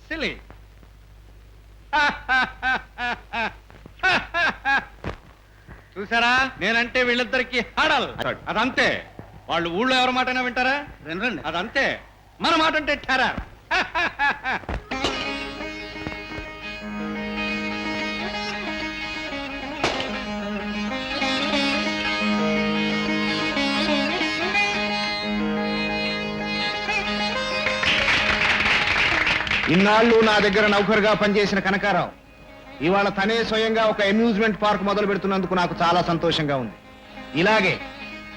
Silly. చూసారా, నేనంటే వీళ్ళిద్దరికి హడల్. అదంతే. వాళ్ళు ఊళ్ళో ఎవరి మాటైనా వింటారా? వినరండి. అదంతే. మన మాట అంటే టెర్రర్. ఇన్నాళ్ళు నా దగ్గర నౌకరుగా పనిచేసిన కనకారావు ఇవాళ తనే స్వయంగా ఒక అమ్యూజ్మెంట్ పార్క్ మొదలు పెడుతున్నందుకు నాకు చాలా సంతోషంగా ఉంది. ఇలాగే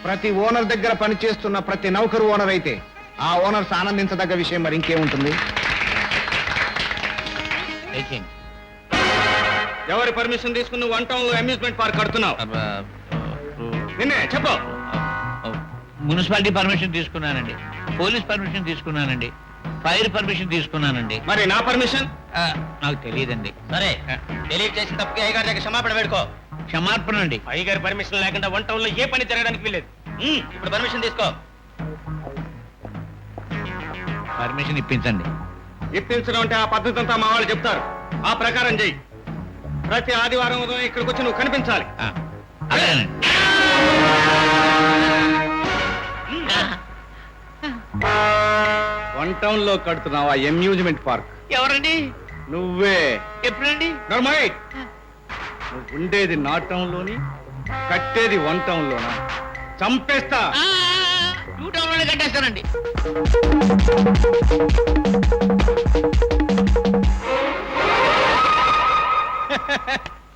ప్రతి ఓనర్ దగ్గర పనిచేస్తున్న ప్రతి నౌకరు ఓనర్ అయితే ఆ ఓనర్స్ ఆనందించదగ్గ విషయం మరి ఇంకేముంటుంది? ఎవరి పర్మిషన్ తీసుకుని 1 టౌన్ లో అమ్యూజ్మెంట్ పార్క్ కడుతున్నావు? నిన్నే చెప్పు. మున్సిపాలిటీ పర్మిషన్ తీసుకున్నానండి, పోలీస్ పర్మిషన్ తీసుకున్నానండి, ఫైర్ పర్మిషన్ తీసుకున్నానండి. మరి నా పర్మిషన్? నాకు తెలియదండి. సరే, తెలియక చేసిన తప్పుకి అయ్యగారి దగ్గర క్షమాపణ వేడుకో. క్షమాపణ అండి. అయ్యగారి పర్మిషన్ లేకుండా 1 టౌన్ లో ఏ పని జరగడానికి వీల్లేదు. ఇప్పుడు పర్మిషన్ తీసుకో. పర్మిషన్ ఇప్పించండి. ఇప్పించడం అంటే ఆ పద్ధతి అంతా మా వాళ్ళు చెప్తారు, ఆ ప్రకారం చెయ్యి. ప్రతి ఆదివారం ఉదయం ఇక్కడికి వచ్చి నువ్వు కనిపించాలి. అలాగేనండి. 1 టౌన్ లో కడుతున్నావా అమ్యూజ్మెంట్ పార్క్? ఎవరండి? నువ్వే. ఎప్పుడండి? నువ్వు ఉండేది నా టౌన్ లోని, కట్టేది 1 టౌన్ లోనా? చంపేస్తా. 2 టౌన్ లోనే కట్టేస్తానండి.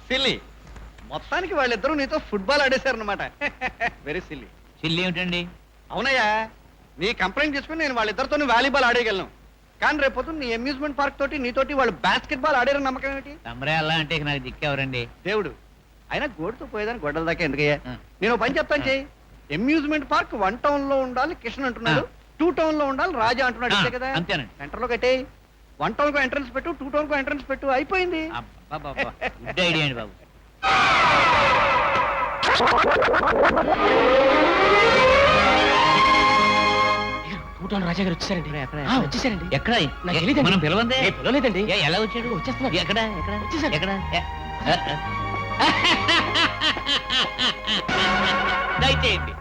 సిల్లీ. మొత్తానికి వాళ్ళిద్దరూ నీతో ఫుట్బాల్ ఆడేశారన్నమాట. Very silly. చిల్లి ఏమిటండి? అవునయ్యా, నీ కంప్లైంట్ చేసుకుని నేను వాళ్ళిద్దరితో వాలీబాల్ ఆడేయగలను. కానీ రేపు నీ అమ్యూజ్మెంట్ పార్క్ తోటి నీతోటి వాళ్ళు బాస్కెట్ బాల్ ఆడారని నమ్మకం ఏమిటి? తమరే అలా అంటే ఇక నాకు దిక్కెవరండి? దేవుడు. అయినా గోడుతో పోయేదాన్ని గొడ్డల దాకా ఎందుకయ్యా? నేను పని చెప్తాను చెయ్యి. అమ్యూజ్మెంట్ పార్క్ 1 టౌన్ లో ఉండాలి కిషన్ అంటున్నాడు, 2 టౌన్ లో ఉండాలి రాజా అంటున్నాడు. అంతే కదా? అంతేనండి. సెంటర్ లో కట్టే 1 టౌన్ కు ఎంట్రన్స్ పెట్టు, 2 టౌన్ కు ఎంట్రన్స్ పెట్టు, అయిపోయింది. గుడ్ ఐడియా అండి బాబు. రాజా గారు వచ్చారండి. వచ్చేసారండి. ఎక్కడ? మనం పిలవందే. పిలవలేదండి. ఎలా వచ్చాడు? వచ్చేస్తున్నారు. ఎక్కడ? ఎక్కడ? దయచేయండి.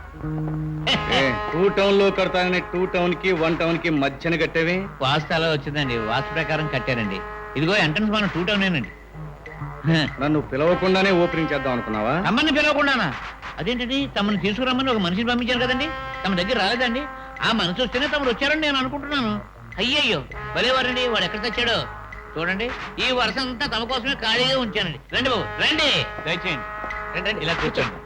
2 టౌన్ లో కడతానని 2 టౌన్ కి 1 టౌన్ కి మధ్యన కట్టేవి. వాస్తు అలా వచ్చిందండి, వాస్తు ప్రకారం కట్టారండి. ఇదిగో ఎంట్రన్స్ మనం 2 టౌనేనండి. నన్ను పిలవకుండానే ఓపెనింగ్ చేద్దాం అనుకున్నావా? తమని పిలవకుండానా? అదేంటండి, తమని తీసుకురమ్మని ఒక మనిషిని పంపించారు కదండి, తమ దగ్గర రాలేదండి. ఆ మనిషి వస్తేనే తమరు వచ్చారని నేను అనుకుంటున్నాను. అయ్యయ్యో, భలేవారండి, వాడు ఎక్కడ తెచ్చాడో చూడండి. ఈ వరుస అంతా తమ కోసమే ఖాళీగా ఉంచానండి. రండి బాబు, రండి. దయచేయండి. రండి, ఇలా కూర్చోండి.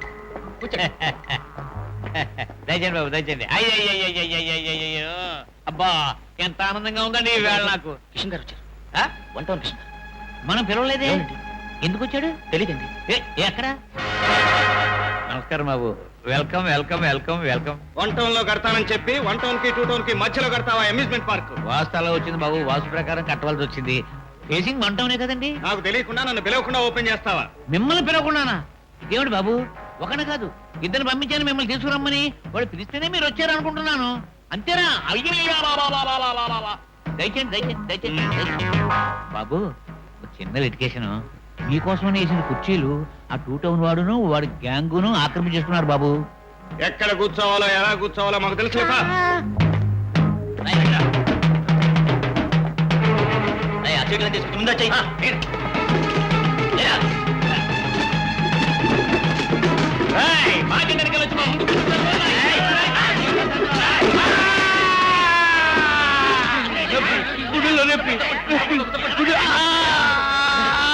దయచేయండి బాబు, దయచేయండి. అయ్యయ్యో, అబ్బా ఎంత ఆనందంగా ఉందండి ఈవేళ నాకు. కిషన్ గారు వచ్చారు. 1 టౌన్ కిషన్ గారు. మనం పిలవలేదే. ఎందుకు వచ్చాడు? తెలీదండి. ఎక్కడ? నమస్కారం బాబు. Welcome welcome welcome welcome. 1 town లో కడతానని చెప్పి 1 టౌన్ కి 2 టౌన్ కి మధ్యలో కడతావా అమ్యూజ్మెంట్ పార్క్? వాస్తు అలా వచ్చింది బాబు, వాస్తు ప్రకారం కట్టవలసి వచ్చింది. ఫేసింగ్ 1 టౌనే కదండి. నాకు తెలియకుండా నన్ను పిలవకుండా ఓపెన్ చేస్తావా? మిమ్మల్ని పిలవకుండానా? ఇదేమిటి బాబు, ఒకనే కాదు ఇద్దరు పంపించాను మిమ్మల్ని తీసుకురమ్మని. వాడు పిలిస్తేనే మీరు వచ్చారు అనుకుంటున్నాను. అంతేనా? అయ్యో, దయచేయండి దయచేయండి దయచేయండి. బాబు, ఒక చిన్న లిటికేషన్. మీకోసమని వేసిన కుర్చీలు ఆ 2 టౌన్ వాడును వాడి గ్యాంగును ఆక్రమించేస్తున్నారు బాబు. ఎక్కడ కూర్చోవాలో ఎలా కూర్చోవాలో మాకు తెలుసు.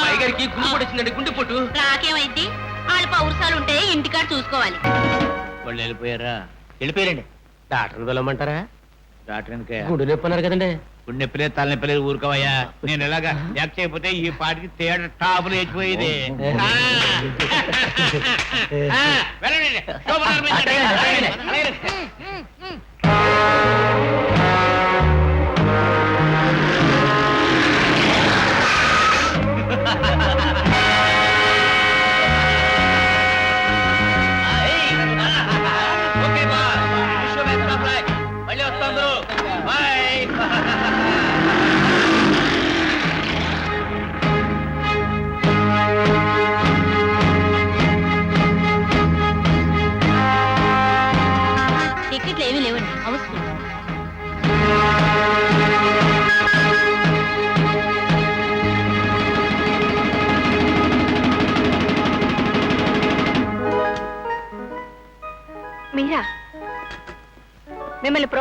పైగారికి గుండె వచ్చిందండి. గుండె పొట్టు. నాకేమైంది? వాళ్ళ పౌరుషాలు ఉంటే ఇంటికాడ చూసుకోవాలి. వాళ్ళు వెళ్ళిపోయారా? వెళ్ళిపోయారండి. డాక్టర్ వెళ్ళమంటారా? డాక్టర్ ఎందుకయ్యా? గుండె నొప్పి అన్నారు కదండి. గుండె నొప్పిలేదు, తలనొప్పిలేదు, ఊరుకోవయ్యా. నేను ఎలాగా యాక్ చేయకపోతే ఈ పాటికి తేడా టాపులు వేసిపోయేది. వెళ్ళండి.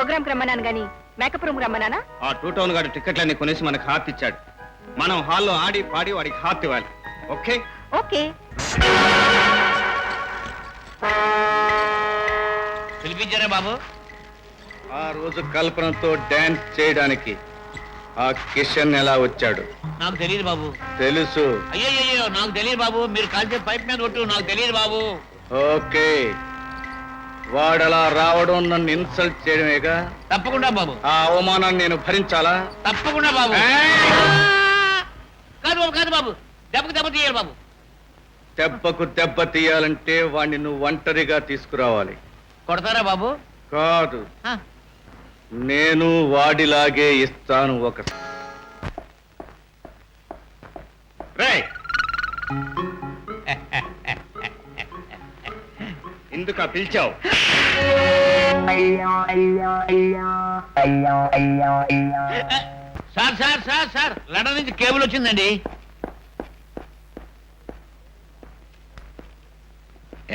ప్రోగ్రామ్ రమ్మన్నాను గాని మేకప్ రూమ్ రమ్మన్నానా? ఆ టూ టౌన్ గారి టికెట్లన్నీ కొనేసి మనకు హార్ట్ ఇచ్చాడు. మనం హాల్లో ఆడి పాడి వాడికి హార్ట్ ఇవ్వాలి. ఓకే? ఓకే. పిలిపించారా బాబు? ఆ రోజు కల్పనతో డాన్స్ చేయడానికి ఆ కిషన్ ఎలా వచ్చాడు? నాకు తెలియదు బాబు. తెలుసు. అయ్యో నాకు తెలియదు బాబు. మీరు కాల్చే పైప్ మీద కొట్టు. నాకు తెలియదు బాబు. ఓకే, వాడలా రావడం నన్ను ఇన్సల్ట్ చేయడమేగా. తప్పకుండా బాబు. ఆ అవమానాన్ని నేను భరించాలా? తప్పకుండా బాబు. ఏయ్! కాదు బాబు, కాదు బాబు. దెబ్బకు దెబ్బ తీయాలి బాబు. దెబ్బకు దెబ్బ తీయాలంటే వాణ్ణి నువ్వు ఒంటరిగా తీసుకురావాలి. కొడతారా బాబు? కాదు, ఆ, నేను వాడిలాగే ఇస్తాను ఒక. రేయ్! ఎందుకు పిలిచావు? Sir sir sir sir London నుంచి కేబుల్ వచ్చిందండి.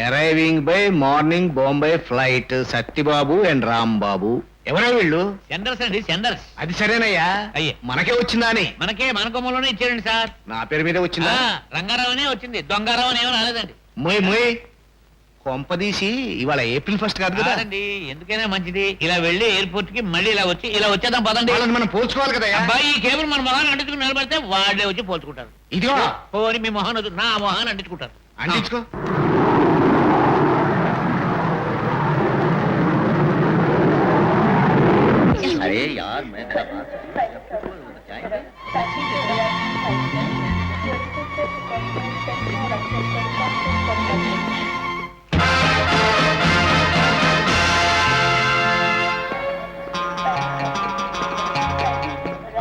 Arriving by morning Bombay flight Satyababu and Rambabu. ఎవరా వీళ్ళు? సెండర్స్ అండి, సెండర్స్. అది సరేనయ్యా, అయ్యే. మనకే వచ్చిందా అని? మన కొమ్మలోనే ఇచ్చారండి సార్. నా పేరు మీద వచ్చిందా? రంగారావు అనే వచ్చింది, దొంగారావు అని ఏమో రాలేదండి. మొయ్ మొయ్, కొంపదీసి ఇవాళ ఏప్రిల్ 1 కాదు కదా? కాదండి, ఎందుకైనా మంచిది. ఇలా వెళ్ళి ఎయిర్పోర్ట్ కి మళ్ళీ ఇలా వచ్చేద్దాం పదండి. వాళ్ళని మనం పోల్చుకోవాలి కదా. అబ్బాయి ఈ కేబుల్ మన మొహాన్ని అంటించుకుని నిలబడితే వాళ్ళే వచ్చి పోల్చుకుంటారు. ఇదిగో పోని మీ మొహాన్ని వద్దు, నా మొహాన్ని అంటించుకుంటారు. అంటించుకో. అరే యార్ మే తెరా బాత్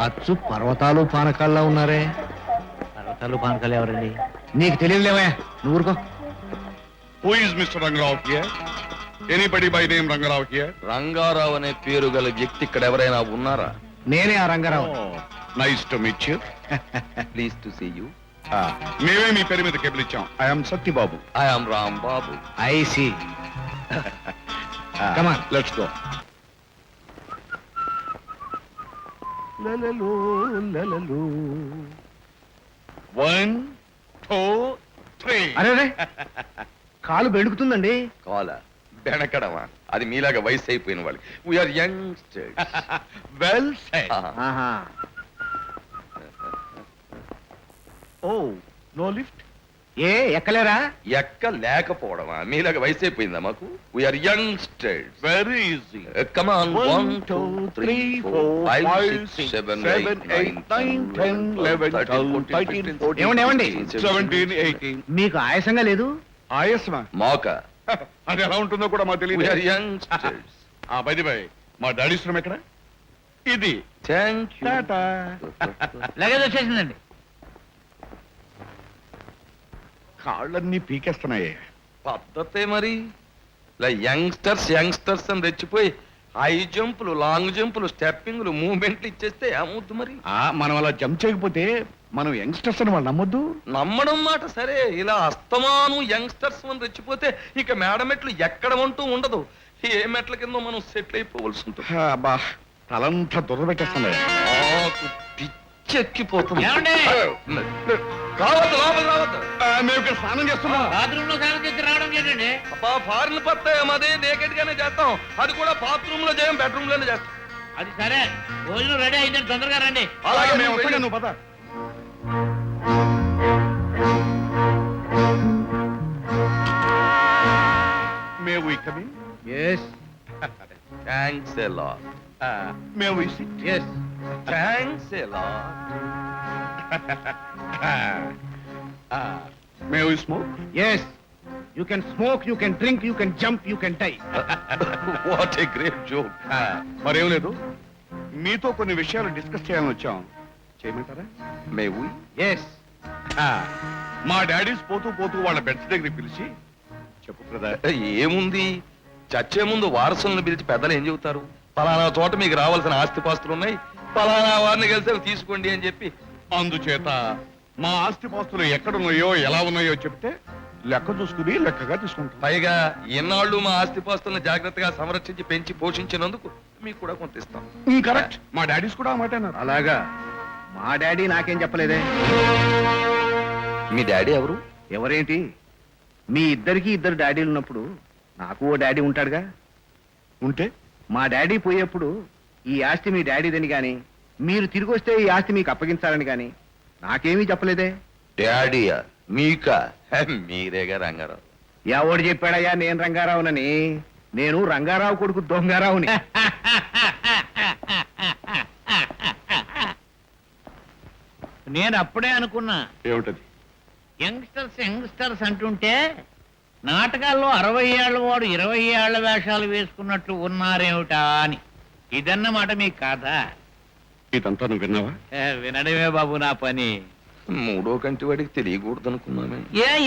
అచ్చు పర్వతాలు పానకాల్లో ఉన్నారే. పర్వతాలు పానకాలు ఎవరండి? నీకు తెలియదులేవా, నువ్వు ఊరుకో. Who is Mr. Rangarao here? Anybody by name Rangarao here? Rangarao అనే పేరు గల వ్యక్తి ఇక్కడ ఎవరైనా ఉన్నారా? నేనే ఆ Rangarao. Nice to meet you. Please to see you. మేమే మీ పేరు మీద కేబుల్ ఇచ్చాం. I am Satyababu. I am Ram Babu. I see. Come on. Let's go. One, two, three. అరే అరే, కాలు బెణుకుతుందండి. కాల బెనకడమా? అది మీలాగా వయసు అయిపోయిన వాళ్ళు. We are youngsters. Well said. ఆహా. Oh, no lift? ఏ ఎక్కలేరా? ఎక్క లేకపోవడమా? మీలాగా వయసు అయిపోయిందా మాకు? We are youngsters. Very easy. Come on. 1, 2, 3, 4, 5, 6, 7, 8, 9, 10, 11, 12, 13, 14, ఏమండి, ఏమండి? 17, 18. మీకు ఆయాసంగా లేదు? ఆయాసమా? మోక. అది ఎలా ఉంటుందో కూడా మాకు తెలియదు. We are youngsters. బై బై, మా డాడీ శ్రమ ఎక్కడ? ఇది. Thank you. టాటా. లగేజ్ వచ్చేసిందండి. కాళ్ళన్నీ పీకేస్తున్నాయి. పద్ధతే మరి. ఇలా యంగ్స్టర్స్ అని తెచ్చిపోయి హై జంపులు, లాంగ్ జంపులు, స్టెప్పింగ్లు, మూవ్మెంట్లు ఇచ్చేస్తే ఏమవుద్దు మరి? మనం అలా జంప్ చేయకపోతే మనం యంగ్స్టర్స్ అని వాళ్ళు నమ్మొద్దు. నమ్మడం మాట సరే, ఇలా అస్తమాను యంగ్స్టర్స్ అని తెచ్చిపోతే ఇక మేడ మెట్లు ఎక్కడ అంటూ ఉండదు. ఏ మెట్ల కింద మనం సెటిల్ అయిపోవలసి ఉంటుంది. అబ్బా, తలంతా దురద పెట్టేస్తున్నాయి. నాకు పిచ్చెక్కిపోతుంది. ఏమండి? రావద్దు, లోపల రావద్దు. మేము ఇక్కడ స్నానం చేస్తున్నాం. బాత్రూమ్ లో సేవ చేసి రావడం ఏంటండి? అబ్బా, ఫారిన్ పత్తాయం అదే నేకెడ్ గానే చేస్తాం. అది కూడా బాత్రూమ్ లో చేయం, బెడ్రూమ్ లోనే చేస్తాం. అది సరే, భోజనం రెడీ అయిందండి, తొందరగా రండి. అలాగే మేము మేము వస్తాగా, వెళ్ళి- నువ్వు పద. May we come in? Yes thanks a lot. May we sit? Yes. Thanks a lot. May we smoke? Yes. You can smoke, you can drink, you can jump, you can die. What a great joke. మరేం లేదు, మీతో కొన్ని విషయాలు discuss చేయాలని వచ్చాం. చేయమంటారా? మే వి? Yes. మా daddy's పోతూ పోతూ వాళ్ళ బెడ్స్ దగ్గరికి పిలిచి చెప్పు బ్రదర్. ఏముంది, చచ్చే ముందు వారసులను పిలిచి పెద్దలు ఏం చెబుతారు? పలానా చోట మీకు రావాల్సిన ఆస్తిపాస్తులు ఉన్నాయి, పలానా వారిని కలిసి అవి తీసుకోండి అని చెప్పి. అందుచేత మా ఆస్తిపాస్తులు ఎక్కడున్నాయో ఎలా ఉన్నాయో చెప్తే లెక్క చూసుకుని లెక్కగా తీసుకుంటాం. పైగా ఎన్నాళ్ళు మా ఆస్తిపాస్తులను జాగ్రత్తగా సంరక్షించి పెంచి పోషించినందుకు మీకు కూడా కొంత ఇస్తాం. కరెక్ట్, మా డాడీస్ కూడా ఆ మాట అన్నారు. అలాగా మా డాడీ నాకేం చెప్పలేదే. మీ డాడీ ఎవరు? ఎవరేంటి, మీ ఇద్దరికి ఇద్దరు డాడీలు ఉన్నప్పుడు నాకు ఓ డాడీ ఉంటాడుగా. ఉంటే మా డాడీ పోయేప్పుడు ఈ ఆస్తి మీ డాడీదని గాని, మీరు తిరిగి వస్తే ఈ ఆస్తి మీకు అప్పగించాలని గాని నాకేమీ చెప్పలేదే. డాడీయా మీకా? మీరేగా రంగారావు. ఎవడు చెప్పాడయ్యా నేను రంగారావునని? నేను రంగారావు కొడుకు దొంగారావుని. నేను అప్పుడే అనుకున్నా, ఏమిటది? యంగ్స్టర్స్ అంటుంటే నాటకాల్లో 60 ఏళ్ల వాడు 20 ఏళ్ల వేషాలు వేసుకున్నట్లు ఉన్నారేమిటా అని. ఇదన్నమాట మీ కథ. ఇదంతా నువ్వు విన్నావా? వినడమే బాబు నా పని. మూడో కంటి వాడికి తెలియకూడదు అనుకున్నాను.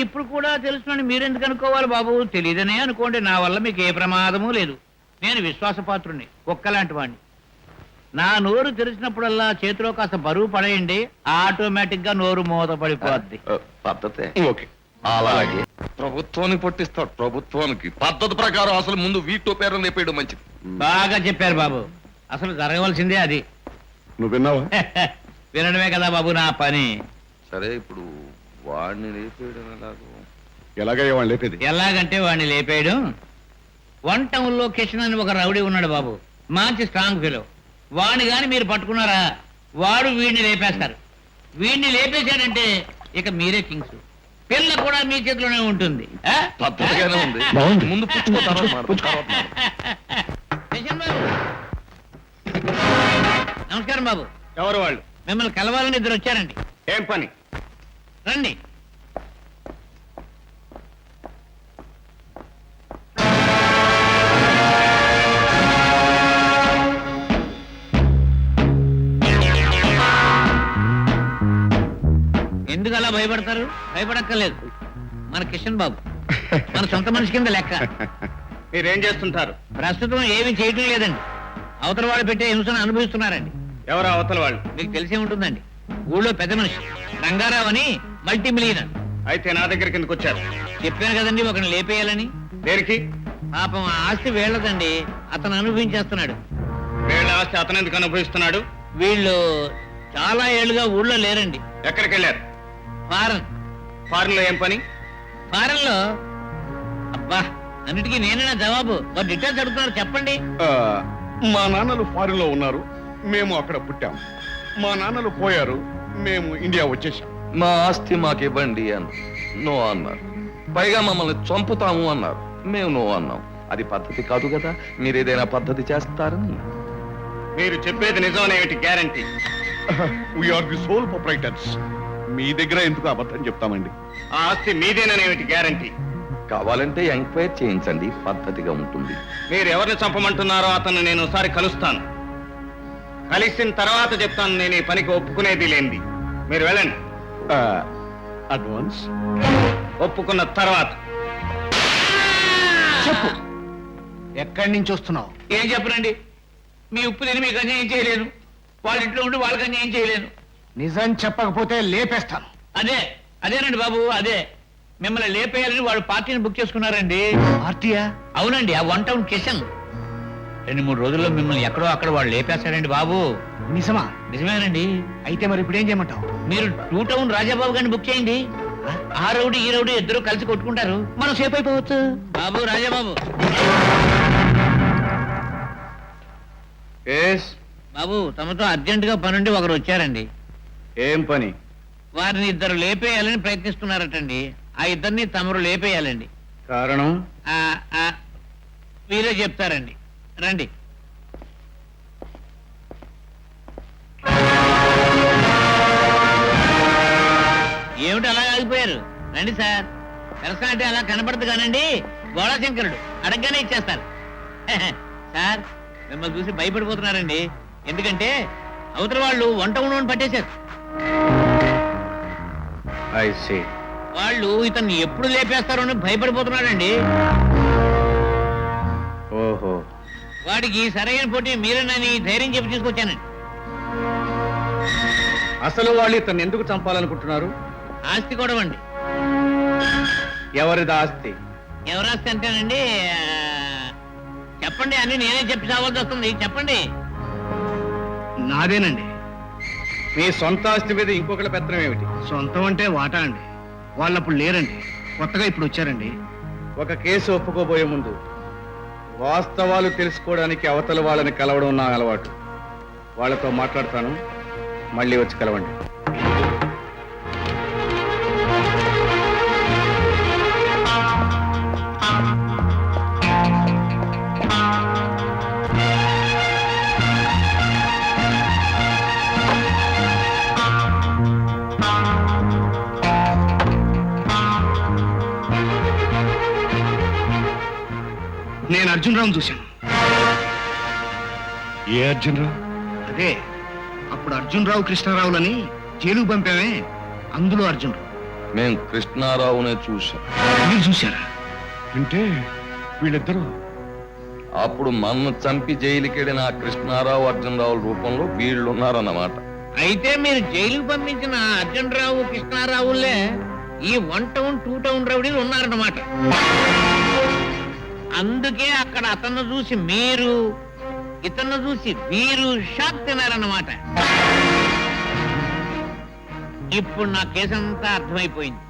ఇప్పుడు కూడా తెలుసునని మీరెందుకు అనుకోవాలి బాబు? తెలియదనే అనుకోండి, నా వల్ల మీకు ఏ ప్రమాదము లేదు. నేను విశ్వాసపాత్రుణ్ణి, కుక్కలాంటి వాడిని. నా నోరు తెరిచినప్పుడల్లా చేతిలో కాస్త బరువు పడేయండి, ఆటోమేటిక్ గా నోరు మూతపడిపోద్ది. పద్ధతే. ఓకే. అలాగే ప్రభుత్వానికి పట్టిస్తాడు. ప్రభుత్వానికి పద్ధతి ప్రకారం అసలు ముందు వీటో పేరు లేపేయడం మంచిది. బాగా చెప్పారు బాబు, అసలు జరగవలసిందే అది. నువ్వు విన్నావా? వినడమే కదా బాబు నా పని. సరే, ఇప్పుడు వాడిని లేపేయడం ఎలాగో? ఎలాగయ్యా వాళ్ళు లేపేది? ఎలాగంటే వాడిని లేపేయడం, 1 టౌన్ లో కిషన్ అని ఒక రౌడీ ఉన్నాడు బాబు, మంచి స్ట్రాంగ్ ఫీలో. వాడిని గాని మీరు పట్టుకున్నారా, వాడు వీడిని లేపేస్తారు. వీడిని లేపేశాడంటే ఇక మీరే కింగ్స్. పిల్ల కూడా మీ చేతిలోనే ఉంటుంది. పద్ధతిగానే ఉంది. బాగుంది. ముందు పుచ్చుకో, తర్వాత మాట్లాడు, తర్వాత మాట్లాడు. కిషన్ బాబు, నమస్కారం బాబు. ఎవరు వాళ్ళు? మిమ్మల్ని కలవాలని ఇద్దరు వచ్చారండి. ఏం పని? రండి. ఎందుకు అలా భయపడతారు? భయపడక్కర్లేదు. మన కిషన్ బాబు మన సొంత మనిషి కింద లెక్క. మీరేం చేస్తుంటారు? ప్రస్తుతం ఏమీ చేయటం లేదండి. అవతల వాళ్ళు పెట్టే హింసను అనుభవిస్తున్నారండి. ఎవరు అవతల వాళ్ళు? మీకు తెలిసే ఉంటుందండి, ఊళ్ళో పెద్ద మనిషి రంగారావు అని, మల్టీ మిలియనర్. అయితే నా దగ్గరికి ఎందుకు వచ్చారు? చెప్పాను కదండి ఒకరిని లేపేయాలని. దేనికి? పాపం ఆ ఆస్తి వీళ్ళదండి, అతను అనుభవించేస్తున్నాడు. వీళ్ళ ఆస్తి అతను ఎందుకు అనుభవిస్తున్నాడు? వీళ్ళు చాలా ఏళ్లుగా ఊళ్ళో లేరండి. ఎక్కడికి వెళ్ళారు? ఫారెన్. ఫారెన్ లో ఏం పని? ఫారెన్ లో అబ్బా, అన్నిటికీ నేనేనా జవాబు? వారు డీటెయిల్స్ అడుగుతున్నారు, చెప్పండి. మా నాన్నలు ఫారిన్ లో ఉన్నారు, మేము అక్కడ పుట్టాం. మా నాన్నలు పోయారు, మేము ఇండియా వచ్చేసాం. మా ఆస్తి మాకు ఇవ్వండి అని నో అన్నారు. పైగా మమ్మల్ని చంపుతాము అన్నారు. మేము నో అన్నాం. అది పద్ధతి కాదు కదా. మీరు ఏదైనా పద్ధతి చేస్తారని. మీరు చెప్పేది నిజమనేమిటి guarantee? We are the sole proprietors. మీ దగ్గర ఎందుకు అబద్ధం చెప్తామండి? ఆ ఆస్తి మీదేననేమిటి గ్యారంటీ? కావాలంటే ఎంక్వైరీ చేయించండి, పద్ధతిగా ఉంటుంది. మీరు ఎవరిని చంపమంటున్నారో అతన్ని నేను ఒకసారి కలుస్తాను. కలిసిన తర్వాత చెప్తాను నేను ఈ పనికి ఒప్పుకునేది లేనిది. మీరు వెళ్ళండి. అడ్వాన్స్ ఒప్పుకున్న తర్వాత చెప్పు. ఎక్కడి నుంచి వస్తున్నావు? ఏం చెప్పనండి, మీ ఉప్పు తిని మీకు అన్యాయం చేయలేను, వాళ్ళ ఇంట్లో ఉండి వాళ్ళకి అన్యాయం చేయలేను. నిజం చెప్పకపోతే లేపేస్తాను. అదేనండి బాబు, అదే. మిమ్మల్ని లేపేయాలని వాళ్ళు పార్టీని బుక్ చేసుకున్నారండి. పార్టీయా? అవునండి, ఆ 1 టౌన్ కిషన్ 2-3 రోజుల్లో మిమ్మల్ని ఎక్కడో అక్కడ వాళ్ళు లేపేస్తారండి బాబు. నిజమా? నిజమేనండి. అయితే మరి ఇప్పుడు ఏం చేయమంటావు? మీరు 2 టౌన్ రాజాబాబు గారిని బుక్ చేయండి. ఆ రౌడీ ఈ రౌడీ ఇద్దరు కలిసి కొట్టుకుంటారు, మనం సేఫ్ అయిపోవచ్చు. బాబు, రాజాబాబు బాబు, తమతో అర్జెంటుగా పనుండి ఒకరు వచ్చారండి. ఏం పని? వారిని ఇద్దరు లేపేయాలని ప్రయత్నిస్తున్నారటండి. ఆ ఇద్దరిని తమరు లేపేయాలండి. కారణం? మీరే చెప్తారండి, రండి. ఏమిటి అలా ఆగిపోయారు? రండి సార్. పర్సనాలిటీ అలా కనపడదు కానండి, గోళాశంకరుడు అడగగానే ఇచ్చేస్తారు. సార్, మిమ్మల్ని చూసి భయపడిపోతున్నారండి. ఎందుకంటే అవతల వాళ్ళు 1 టౌన్ పట్టేశారు. వాళ్ళు ఇతన్ని ఎప్పుడు లేపేస్తారో అని భయపడిపోతున్నాడండి. ఓహో. వాడికి సరైన పోటీ మీరేనని ధైర్యం చెప్పి తీసుకొచ్చానండి. అసలు వాళ్ళు ఇతన్ని ఎందుకు చంపాలనుకుంటున్నారు? ఆస్తి కూడా అండి. ఎవరిది ఆస్తి? ఎవరాస్తి అంటేనండి, చెప్పండి అని నేనే చెప్పి చావాల్సి వస్తుంది చెప్పండి. నాదేనండి. మీ సొంత ఆస్తి మీద ఇంకొకటి పెత్తనం ఏమిటి? సొంతం అంటే వాటా అండి. వాళ్ళు అప్పుడు లేరండి, కొత్తగా ఇప్పుడు వచ్చారండి. ఒక కేసు ఒప్పుకోబోయే ముందు వాస్తవాలు తెలుసుకోవడానికి అవతల వాళ్ళని కలవడం నా అలవాటు. వాళ్ళతో మాట్లాడతాను, మళ్ళీ వచ్చి కలవండి. నేను అర్జున్ రావును చూశాను. ఏ అర్జున్ రావు? అదే అప్పుడు అర్జున్ రావు కృష్ణారావులని జైలుకు పంపామే, అందులో అర్జున్ రావు. మేం కృష్ణారావునే చూసాం. మీరు చూశారా? అంటే వీళ్ళిద్దరూ అప్పుడు మన్ను చంపి జైలుకెళ్ళిన ఆ కృష్ణారావు అర్జునరావు రూపంలో వీళ్ళున్నారన్నమాట. అయితే మీరు జైలుకు పంపించిన అర్జున్ రావు కృష్ణారావులే ఈ 1 టౌన్ 2 టౌన్ రౌడీలు ఉన్నారన్నమాట. అందుకే అక్కడ అతన్ని చూసి మీరు, ఇతన్ని చూసి వీరు షాక్ తినారన్నమాట. ఇప్పుడు నా కేసు అంతా అర్థమైపోయింది.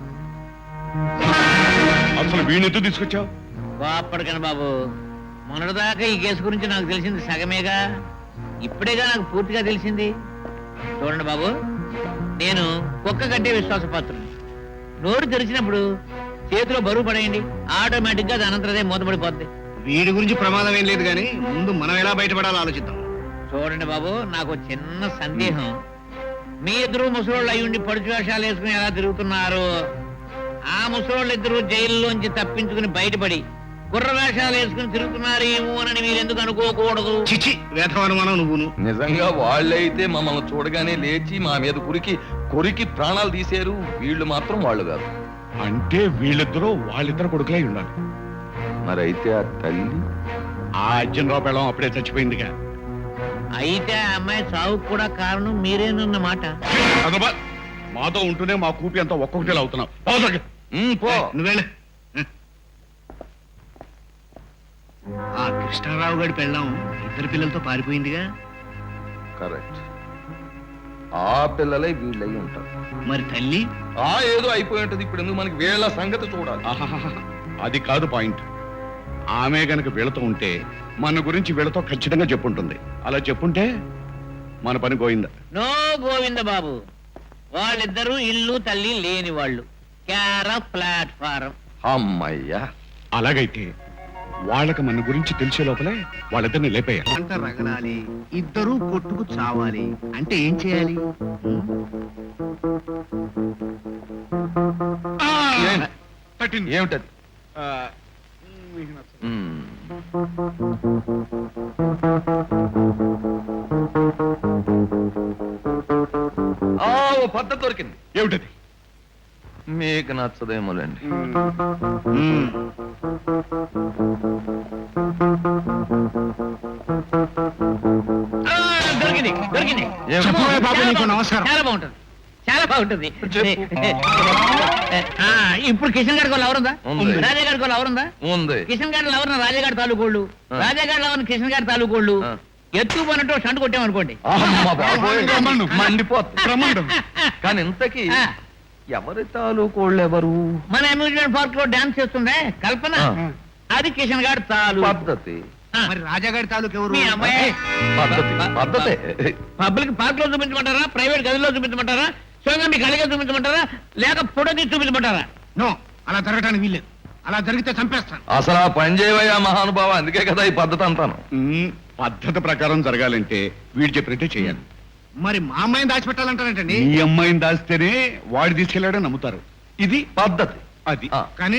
అసలు వీణెందుకు తీసుకొచ్చావు? బాపడకండి బాబు, మొన్నటిదాకా ఈ కేసు గురించి నాకు తెలిసింది సగమేగా, ఇప్పుడేగా నాకు పూర్తిగా తెలిసింది. చూడండి బాబు, నేను కుక్క కంటే విశ్వాసపాత్రుని. నోరు తెరిచినప్పుడు చేతిలో బరువు పడేయండి, ఆటోమేటిక్ గా దాని అంతరదే మూతపడిపోద్ది. వీడి గురించి ప్రమాదం ఏం లేదు కానీ ముందు మనం ఎలా బయటపడాలో ఆలోచిద్దాం. చూడండి బాబు, నాకు చిన్న సందేహం. మీ ఇద్దరు ముసలోళ్ళు అయ్యుండి పడుచు వేషాలు వేసుకుని ఎలా తిరుగుతున్నారు? ఆ ముసలోళ్ళు ఇద్దరు జైల్లోంచి తప్పించుకుని బయటపడి కుర్ర వేషాలు వేసుకుని తిరుగుతున్నారేమో అని మీరు ఎందుకు అనుకోకూడదు? చిచి, వేధవానుమానం నువ్వును. నిజంగా వాళ్ళైతే మమ్మల్ని చూడగానే లేచి మా మీద కొరికి ప్రాణాలు తీశారు. వీళ్ళు మాత్రం వాళ్ళు కాదు. అంటే వీళ్ళిద్దరూ వాళ్ళిద్దరు కొడుకులై ఉండాలి. మరి అయితే ఆ తల్లి ఆ అర్జున్ రావు పెళ్ళం అప్పుడే చచ్చిపోయిందిగా. అయితే ఆ అమ్మాయి చావుకు కూడా కారణం మీరేనన్నమాట. అదబ్బా, మాతో ఉంటూనే మా కూపి అంతా ఒక్కొక్కటి అవుతున్నావు. పో. నువ్వేళ ఆ కృష్ణారావు గారి పెళ్ళాం 2 పిల్లలతో పారిపోయిందిగా. కరెక్ట్. ఆ పిల్లలే వీళ్ళై ఉంటారు. మరి తల్లి ఏదో అయిపోయి ఉంటది. ఇప్పుడు ఎందుకు మనకి వీళ్ళ సంగతి చూడాలి? ఆహాహాహా. అది కాదు పాయింట్. ఆమె గనక వీళ్ళతో ఉంటే మన గురించి వీళ్ళతో ఖచ్చితంగా చెప్పుంటుంది. అలా చెప్పుంటే మన పని పోయిందా? నో గోవింద బాబు, వాళ్ళిద్దరూ ఇల్లు తల్లి లేని వాళ్ళు, క్యార ప్లాట్ఫారం. అమ్మయ్యా. అలాగైతే వాళ్ళకి మన గురించి తెలిసే లోపలే వాళ్ళిద్దరిని లేపేయాలి. అంట రగలాలి, ఇద్దరూ కొట్టుకు చావాలి అంటే ఏం చేయాలి? ఏమిటది? ఓ పద్ధతి దొరికింది. ఏమిటది? మీకు నచ్చదేమోలేండి. దొరికింది దొరికింది. చెప్పవే బాబు, నీకు నమస్కారం. చాలా బాగుంటుంది, చాలా బాగుంటుంది. చెప్పు. ఇప్పుడు కిషన్ గారి వాళ్ళు ఎవరుందా? ఉంది. రాజా గారి వాళ్ళు ఎవరుందా? ఉంది. కిషన్ గారి ఎవరన్నా రాజాగారి తాలూకోళ్ళు, రాజాగారి ఎవరన్నా కిషన్ గారి తాలూకోళ్ళు. ఆ. ఎత్తుకుపోయినట్టు షంటు కొట్టామనుకోండి, అమ్మ బాబోయ్, బ్రహ్మాండం. మండిపోతుంది. ప్రమాదం. కానీ ఇంతకీ ఆ. ఎవరి తాలూకోళ్ళు ఎవరు? మన అమ్యూజ్మెంట్ పార్క్ లో డాన్స్ చేస్తుండే కల్పన, ఆ. అది కిషన్ గారి తాలూ. పద్ధతి. మరి రాజాగారి తాలూకు ఎవరు? మీ అమ్మాయి పద్ధతే. పబ్లిక్ పార్క్ లో చూపించమంటారా, ప్రైవేట్ గదిలో చూపించమంటారా, స్వయంగా మీ కళగా చూపించమంటారా, లేక ఫోటో తీసి చూపించమంటారా? నో, అలా జరగటానికి వీల్లేదు. అలా జరిగితే చంపేస్తాను. అసలు ఆ పని చేయవయ్యా మహానుభావ. అందుకే కదా ఈ పద్ధతి అంతాను. పద్ధతి ప్రకారం జరగాలంటే వీడు చెప్పినట్టే చేయాలి. మరి మా అమ్మాయిని దాచిపెట్టాలంటారంటండి. ఈ అమ్మాయిని దాస్తేనే వాడు తీసుకెళ్ళాడని నమ్ముతారు. ఇది పద్ధతి అది. ఆ. కానీ